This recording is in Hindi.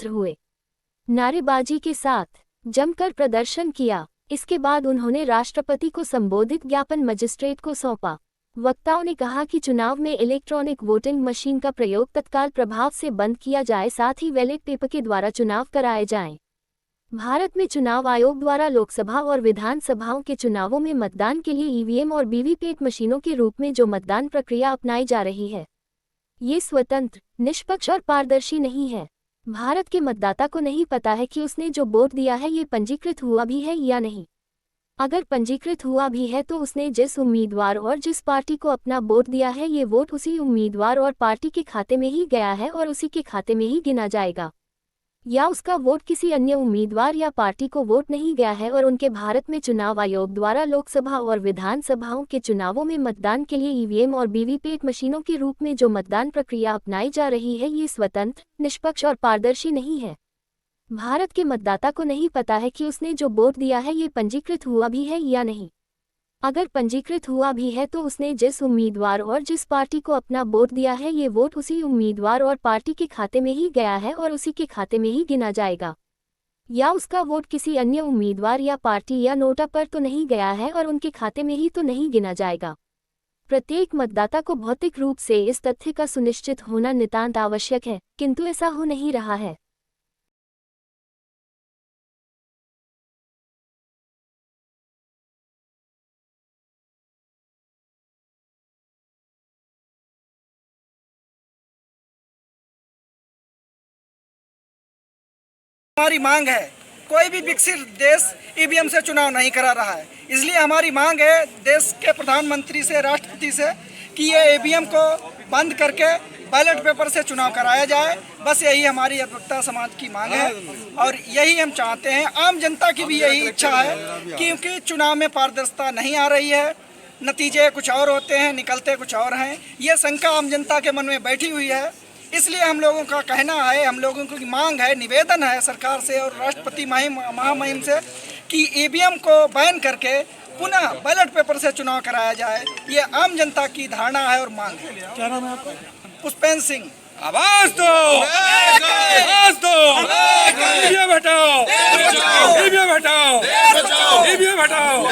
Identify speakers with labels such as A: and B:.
A: एकत्र हुए, नारेबाजी के साथ जमकर प्रदर्शन किया। इसके बाद उन्होंने राष्ट्रपति को संबोधित ज्ञापन मजिस्ट्रेट को सौंपा। वक्ताओं ने कहा कि चुनाव में इलेक्ट्रॉनिक वोटिंग मशीन का प्रयोग तत्काल प्रभाव से बंद किया जाए, साथ ही बैलेट पेपर के द्वारा चुनाव कराए जाएं। भारत में चुनाव आयोग द्वारा लोकसभा और विधानसभाओं के चुनावों में मतदान के लिए ईवीएम और वीवीपैट मशीनों के रूप में जो मतदान प्रक्रिया अपनाई जा रही है, ये स्वतंत्र, निष्पक्ष और पारदर्शी नहीं है। भारत के मतदाता को नहीं पता है कि उसने जो वोट दिया है ये पंजीकृत हुआ भी है या नहीं। अगर पंजीकृत हुआ भी है तो उसने जिस उम्मीदवार और जिस पार्टी को अपना वोट दिया है ये वोट उसी उम्मीदवार और पार्टी के खाते में ही गया है और उसी के खाते में ही गिना जाएगा, या उसका वोट किसी अन्य उम्मीदवार या पार्टी को वोट नहीं गया है। और उनके भारत में चुनाव आयोग द्वारा लोकसभा और विधानसभाओं के चुनावों में मतदान के लिए ईवीएम और वीवीपैट मशीनों के रूप में जो मतदान प्रक्रिया अपनाई जा रही है ये स्वतंत्र, निष्पक्ष और पारदर्शी नहीं है। भारत के मतदाता को नहीं पता है कि उसने जो वोट दिया है ये पंजीकृत हुआ भी है या नहीं। अगर पंजीकृत हुआ भी है तो उसने जिस उम्मीदवार और जिस पार्टी को अपना वोट दिया है ये वोट उसी उम्मीदवार और पार्टी के खाते में ही गया है और उसी के खाते में ही गिना जाएगा, या उसका वोट किसी अन्य उम्मीदवार या पार्टी या नोटा पर तो नहीं गया है और उनके खाते में ही तो नहीं गिना जाएगा। प्रत्येक मतदाता को भौतिक रूप से इस तथ्य का सुनिश्चित होना नितांत आवश्यक है, किंतु ऐसा हो नहीं रहा है।
B: हमारी मांग है, कोई भी विकसित देश ईवीएम से चुनाव नहीं करा रहा है, इसलिए हमारी मांग है देश के प्रधानमंत्री से, राष्ट्रपति से कि ये ईवीएम को बंद करके बैलेट पेपर से चुनाव कराया जाए। बस यही हमारी अधिवक्ता समाज की मांग है और यही हम चाहते हैं। आम जनता की भी यही इच्छा है, क्योंकि चुनाव में पारदर्शिता नहीं आ रही है, नतीजे कुछ और होते हैं, निकलते कुछ और हैं। ये शंका आम जनता के मन में बैठी हुई है। इसलिए हम लोगों का कहना है, हम लोगों की मांग है, निवेदन है सरकार से और राष्ट्रपति महामहिम से कि ईवीएम को बैन करके पुनः बैलेट पेपर से चुनाव कराया जाए। ये आम जनता की धारणा है और मांग है।
C: क्या नाम है आपका?
B: पुष्पेंद्र सिंह।
D: आवाज दो, आवाज दो, ईवीएम हटाओ, ईवीएम हटाओ, ईवीएम हटाओ।